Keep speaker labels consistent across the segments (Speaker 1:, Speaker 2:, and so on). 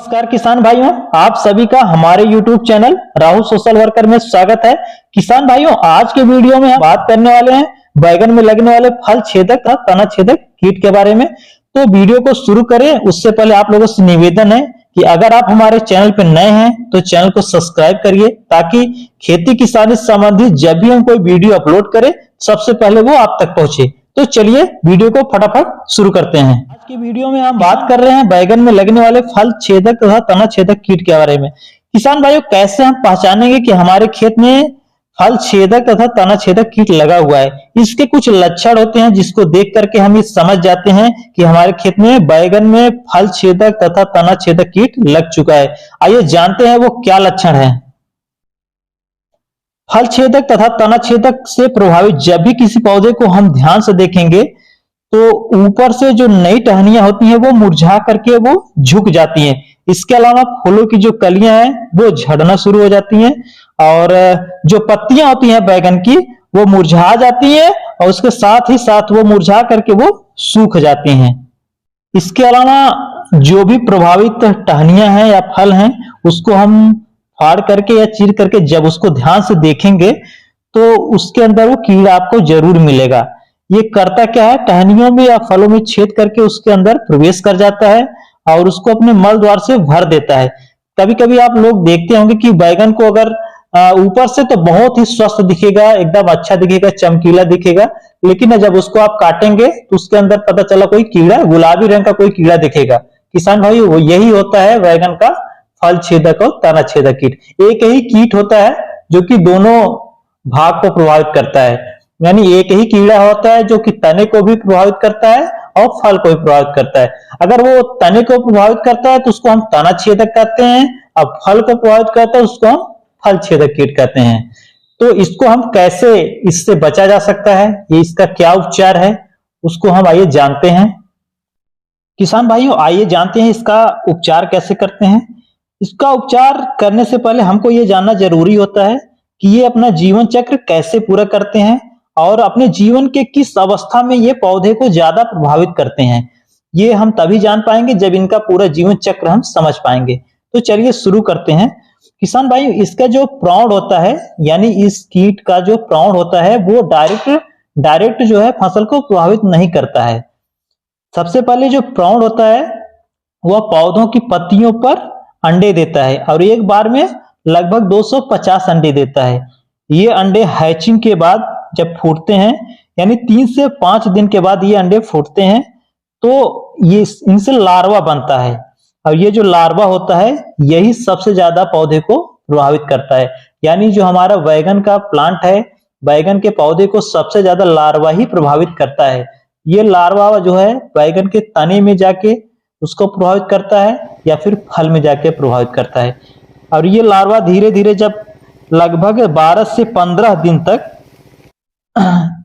Speaker 1: नमस्कार किसान भाइयों, आप सभी का हमारे YouTube channel Rahul social worker में स्वागत है। किसान भाइयों, आज के वीडियो में हम बात करने वाले हैं बैगन में लगने वाले फल छेदक तथा तना छेदक कीट के बारे में। तो वीडियो को शुरू करें उससे पहले आप लोगों से निवेदन है कि अगर आप हमारे चैनल पर नए हैं तो चैनल को सब्सक्राइब करिए, ताकि खेती किसानी से संबंधित जब भी हम कोई वीडियो अपलोड करें सबसे पहले वो आप तक पहुंचे। तो चलिए वीडियो को फटाफट शुरू करते हैं। आज की वीडियो में हम बात कर रहे हैं बैगन में लगने वाले फल छेदक तथा तना छेदक कीट के बारे में। किसान भाइयों, कैसे हम पहचानेंगे कि हमारे खेत में फल छेदक तथा तना छेदक कीट लगा हुआ है? इसके कुछ लक्षण होते हैं जिसको देख करके हम ये समझ जाते हैं कि हमारे खेत में बैगन में फल छेदक तथा तना छेदक कीट लग चुका है। आइए जानते हैं वो क्या लक्षण है। फल छेदक तथा तना छेदक से प्रभावित जब भी किसी पौधे को हम ध्यान से देखेंगे तो ऊपर से जो नई टहनियां होती हैं वो मुरझा करके वो झुक जाती हैं। इसके अलावा फूलों की जो कलियां हैं वो झड़ना शुरू हो जाती हैं और जो पत्तियां होती हैं बैगन की वो मुरझा जाती हैं और उसके साथ ही साथ वो मुरझा करके वो सूख जाती हैं। इसके अलावा जो भी प्रभावित टहनियां हैं या फल हैं उसको हम फाड़ करके या चीर करके जब उसको ध्यान से देखेंगे तो उसके अंदर वो कीड़ा आपको जरूर मिलेगा। ये करता क्या है, टहनियों में या फलों में छेद करके उसके अंदर प्रवेश कर जाता है और उसको अपने मल द्वार से भर देता है। कभी कभी आप लोग देखते होंगे कि बैगन को अगर ऊपर से तो बहुत ही स्वस्थ दिखेगा, एकदम अच्छा दिखेगा, चमकीला दिखेगा, लेकिन जब उसको आप काटेंगे तो उसके अंदर पता चला कोई कीड़ा, गुलाबी रंग का कोई कीड़ा दिखेगा। किसान भाई, वो यही होता है बैगन का फल छेदक और तना छेदक कीट। एक ही कीट होता है जो कि दोनों भाग को प्रभावित करता है, यानी एक ही कीड़ा होता है जो कि तने को भी प्रभावित करता है और फल को भी प्रभावित करता है। अगर वो तने को प्रभावित करता है तो उसको हम तना छेदक कहते हैं, अब फल को प्रभावित करता है उसको हम फल छेदक कीट कहते हैं। तो इसको हम कैसे, इससे बचा जा सकता है, ये इसका क्या उपचार है, उसको हम आइए जानते हैं। किसान भाइयों, आइए जानते हैं इसका उपचार कैसे करते हैं। इसका उपचार करने से पहले हमको ये जानना जरूरी होता है कि ये अपना जीवन चक्र कैसे पूरा करते हैं और अपने जीवन के किस अवस्था में ये पौधे को ज्यादा प्रभावित करते हैं। ये हम तभी जान पाएंगे जब इनका पूरा जीवन चक्र हम समझ पाएंगे। तो चलिए शुरू करते हैं। किसान भाई, इसका जो प्रौढ़ होता है, यानी इस कीट का जो प्रौढ़ होता है वो डायरेक्ट जो है फसल को प्रभावित नहीं करता है। सबसे पहले जो प्रौढ़ होता है वह पौधों की पत्तियों पर अंडे देता है और एक बार में लगभग 250 अंडे देता है। ये अंडे हैचिंग के बाद जब फूटते हैं, यानी 3 से 5 दिन के बाद ये अंडे फूटते हैं, तो ये इनसे लार्वा बनता है और ये जो लार्वा होता है यही सबसे ज्यादा पौधे को प्रभावित करता है। यानी जो हमारा बैगन का प्लांट है, बैगन के पौधे को सबसे ज्यादा लार्वा ही प्रभावित करता है। ये लार्वा जो है बैगन के तने में जाके उसको प्रभावित करता है या फिर फल में जाके प्रभावित करता है। और ये लार्वा धीरे धीरे जब लगभग 12 से 15 दिन तक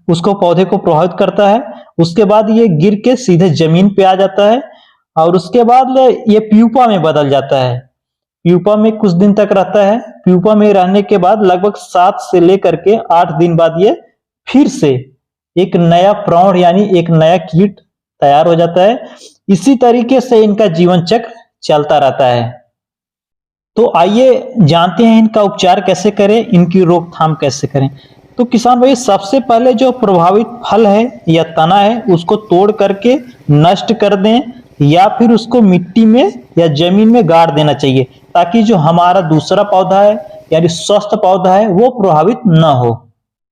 Speaker 1: उसको पौधे को प्रभावित करता है, उसके बाद ये गिर के सीधे जमीन पे आ जाता है और उसके बाद ये प्यूपा में बदल जाता है। प्यूपा में कुछ दिन तक रहता है। प्यूपा में रहने के बाद लगभग 7 से लेकर के 8 दिन बाद ये फिर से एक नया प्रौढ़ यानी एक नया कीट तैयार हो जाता है। इसी तरीके से इनका जीवन चक्र चलता रहता है। तो आइए जानते हैं इनका उपचार कैसे करें, इनकी रोकथाम कैसे करें। तो किसान भाई, सबसे पहले जो प्रभावित फल है या तना है उसको तोड़ करके नष्ट कर दें या फिर उसको मिट्टी में या जमीन में गाड़ देना चाहिए, ताकि जो हमारा दूसरा पौधा है यानी स्वस्थ पौधा है वो प्रभावित न हो।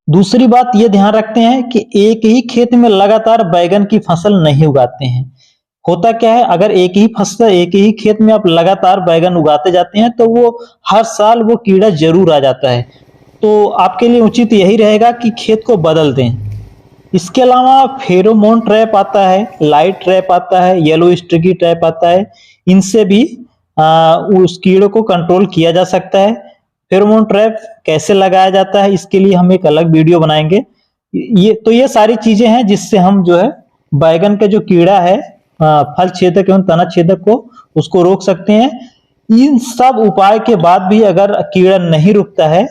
Speaker 1: दूसरी बात ये ध्यान रखते हैं कि एक ही खेत में लगातार बैगन की फसल नहीं उगाते हैं। होता क्या है, अगर एक ही फसल एक ही खेत में आप लगातार बैगन उगाते जाते हैं तो वो हर साल वो कीड़ा जरूर आ जाता है। तो आपके लिए उचित यही रहेगा कि खेत को बदल दें। इसके अलावा फेरोमोन ट्रैप आता है, लाइट ट्रैप आता है, येलो स्टिकी ट्रैप आता है। इनसे भी उस कीड़े को कंट्रोल किया जा सकता है। फेरोमोन ट्रैप कैसे लगाया जाता है इसके लिए हम एक अलग वीडियो बनाएंगे। ये सारी चीजें हैं जिससे हम जो है बैगन का जो कीड़ा है फल छेदक एवं तना छेदक को उसको रोक सकते हैं। इन सब उपाय के बाद भी अगर कीड़ा नहीं रुकता है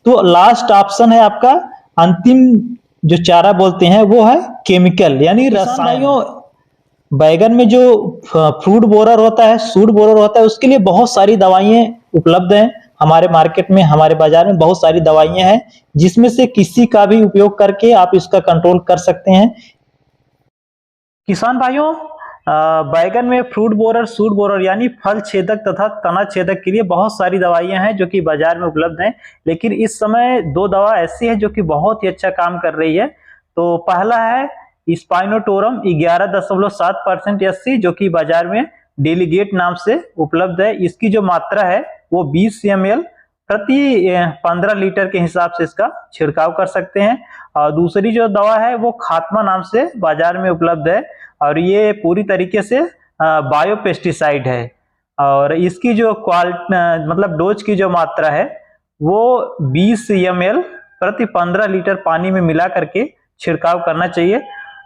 Speaker 1: तो लास्ट ऑप्शन है आपका, अंतिम जो चारा बोलते हैं वो है केमिकल यानी रसायनों। बैगन में जो फ्रूट बोरर होता है, सूट बोरर होता है, उसके लिए बहुत सारी दवाइयाँ उपलब्ध हैं हमारे मार्केट में, हमारे बाजार में बहुत सारी दवाइयाँ हैं, जिसमें से किसी का भी उपयोग करके आप इसका कंट्रोल कर सकते हैं। किसान भाइयों, बैगन में फ्रूट बोरर, सूट बोरर यानी फल छेदक तथा तना छेदक के लिए बहुत सारी दवाइयां हैं जो कि बाजार में उपलब्ध हैं, लेकिन इस समय दो दवा ऐसी है जो कि बहुत ही अच्छा काम कर रही है। तो पहला है स्पाइनोटोरम 11.7% एससी, जो कि बाजार में डेलीगेट नाम से उपलब्ध है। इसकी जो मात्रा है वो 20 ml प्रति 15 लीटर के हिसाब से इसका छिड़काव कर सकते हैं। और दूसरी जो दवा है वो खात्मा नाम से बाजार में उपलब्ध है, और ये पूरी तरीके से बायो पेस्टिसाइड है। और इसकी जो मतलब डोज की जो मात्रा है वो 20 ml प्रति 15 लीटर पानी में मिला करके छिड़काव करना चाहिए।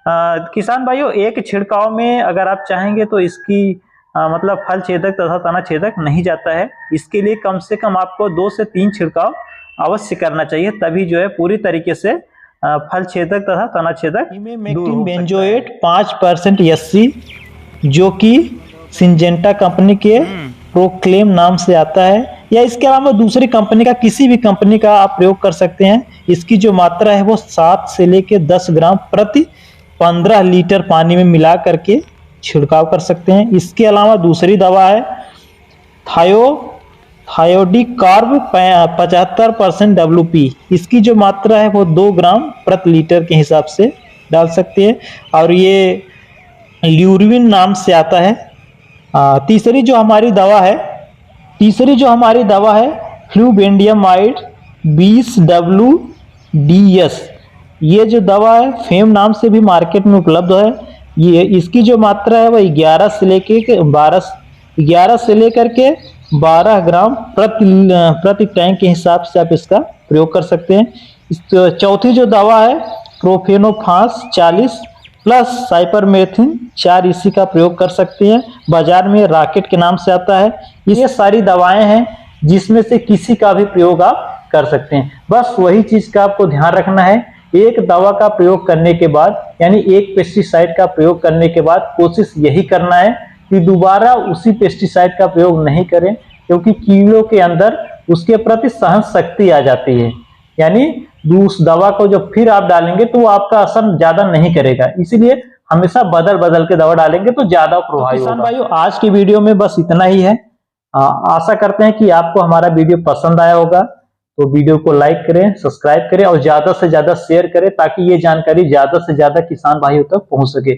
Speaker 1: किसान भाइयों, एक छिड़काव में अगर आप चाहेंगे तो इसकी मतलब फल छेदक तथा तना छेदक नहीं जाता है। इसके लिए कम से कम आपको 2 से 3 छिड़काव अवश्य करना चाहिए, तभी जो है पूरी तरीके से फल छेदक तथा तना छेदक बेंजोएट 5% एससी, जो कि सिंजेंटा कंपनी के प्रोक्लेम नाम से आता है, या इसके अलावा दूसरी कंपनी का, किसी भी कंपनी का आप प्रयोग कर सकते हैं। इसकी जो मात्रा है वो 7 से लेकर 10 ग्राम प्रति 15 लीटर पानी में मिला करके छिड़काव कर सकते हैं। इसके अलावा दूसरी दवा है थायोडिकार्ब 75% WP। इसकी जो मात्रा है वो 2 ग्राम प्रति लीटर के हिसाब से डाल सकते हैं, और ये ल्यूरिन नाम से आता है। तीसरी जो हमारी दवा है फ्लूबेंडियमाइड 20WDS। ये जो दवा है फेम नाम से भी मार्केट में उपलब्ध है। ये इसकी जो मात्रा है वह 11 से लेकर के 12 ग्राम प्रति टैंक के हिसाब से आप इसका प्रयोग कर सकते हैं। चौथी जो दवा है प्रोफेनोफास 40 प्लस साइपरमेथ्रिन 4, इसी का प्रयोग कर सकते हैं। बाजार में रॉकेट के नाम से आता है। ये सारी दवाएं हैं जिसमें से किसी का भी प्रयोग आप कर सकते हैं। बस वही चीज का आपको ध्यान रखना है, एक दवा का प्रयोग करने के बाद, यानी एक पेस्टिसाइड का प्रयोग करने के बाद कोशिश यही करना है कि दोबारा उसी पेस्टिसाइड का प्रयोग नहीं करें, क्योंकि कीड़ों के अंदर उसके प्रति सहन शक्ति आ जाती है। यानी उस दवा को जब फिर आप डालेंगे तो आपका असर ज्यादा नहीं करेगा, इसीलिए हमेशा बदल के दवा डालेंगे तो ज्यादा प्रभावी होगा। किसान भाइयों, आज की वीडियो में बस इतना ही है। आशा करते हैं कि आपको हमारा वीडियो पसंद आया होगा। तो वीडियो को लाइक करें, सब्सक्राइब करें और ज्यादा से ज्यादा शेयर करें, ताकि ये जानकारी ज्यादा से ज्यादा किसान भाइयों तक पहुंच सके।